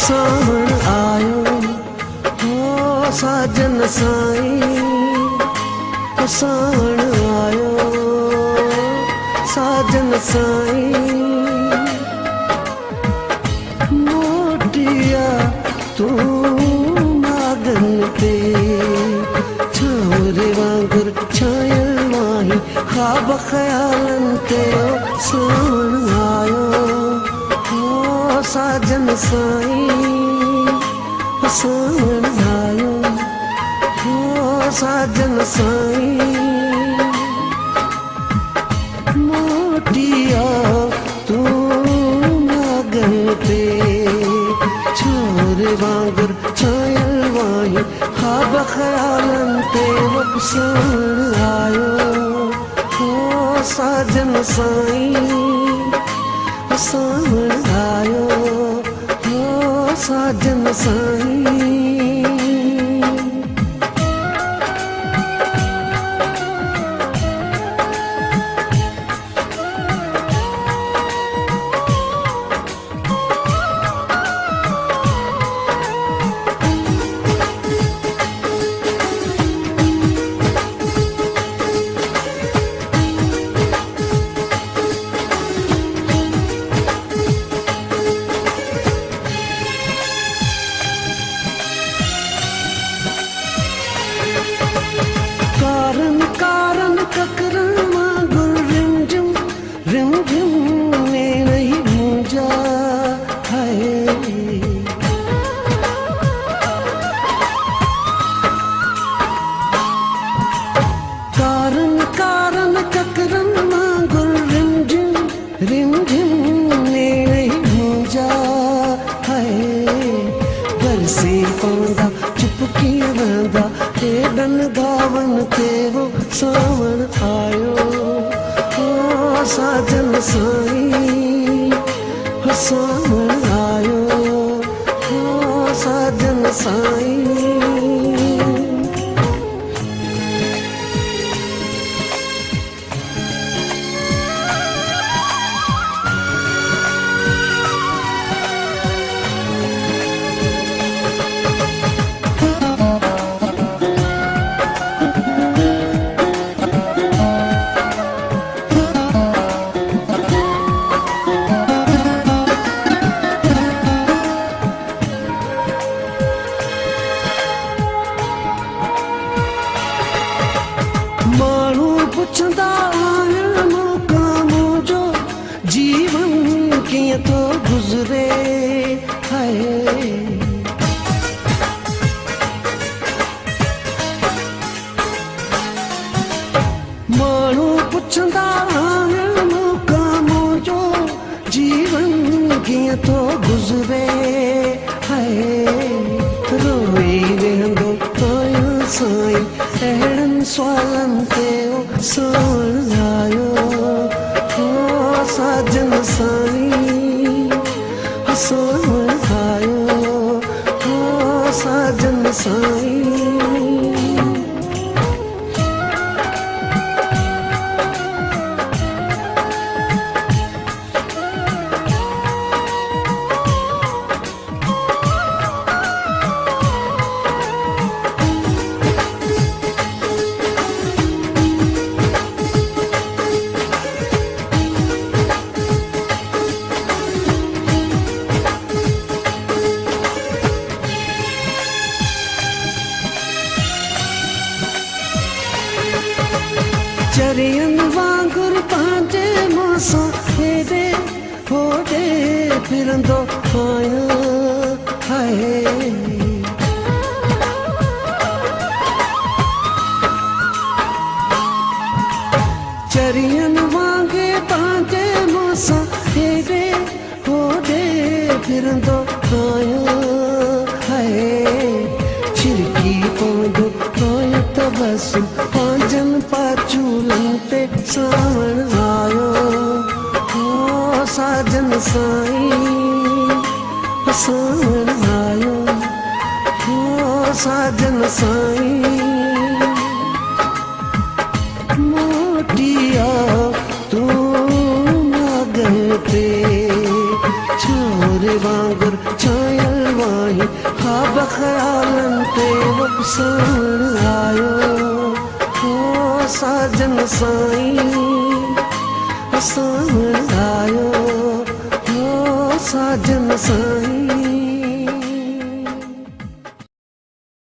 सावण आयो हो साजन साईं, सावण आयो साजन साईं। मोटिया तू नागन ते छावरे वांगुर छायल माही ख्वाब ख्यालन ते। सावण आयो हो साजन साईं, सावण आयो हो साजन साईं। मोटिया तू नागन ते छोरे वांगुर छायल वाही ख्वाब ख्यालन ते। सावण आयो हो साजन साईं, सावण आयो हो साजन साईं। कारण कारण ककरन वांगुर रिमझिम रिमझिम ने नहीं गूंजा है। कारण कारण ककरन वांगुर रिमझिम रिमझिम ने नहीं गूंजा है। बरसे पौंदा चुपकी रहंदा हेडन गावन ते वो। सावण आयो हो साजन साईं, सावण आयो हो साजन साईं। माण्हू पुछंदा आहिनि मौका मुंहिंजो जीवन कीअं थो गुज़रे है। माण्हू पुछंदा आहिनि मौका मुंहिंजो जीवन कीअं थो गुज़रे है। रोई वेंदो आहियां साईं अहिड़नि सुवालनि ते। सावण आयो हो साजन साईं, सावण आयो हो साजन साईं। चरियन वांगुर पंहिंजे मूंसां हेॾे होॾे फिरंदो आहियां हाय। चरियन वांगे पंहिंजे मूंसां हेॾे होॾे फिरंदो आहियां हाय। छिरकी पवंदो आहियां त बसि पंहिंजनि पाचूलनि ते। सावण आयो हो साजन साईं, सावण आयो हो साजन साईं। मोटिया तू नागन ते छोरे वांगुर छायल बख़्यालनि ते वसाइण आयो हो साजन साईं वसाइण आयो हो साजन साईं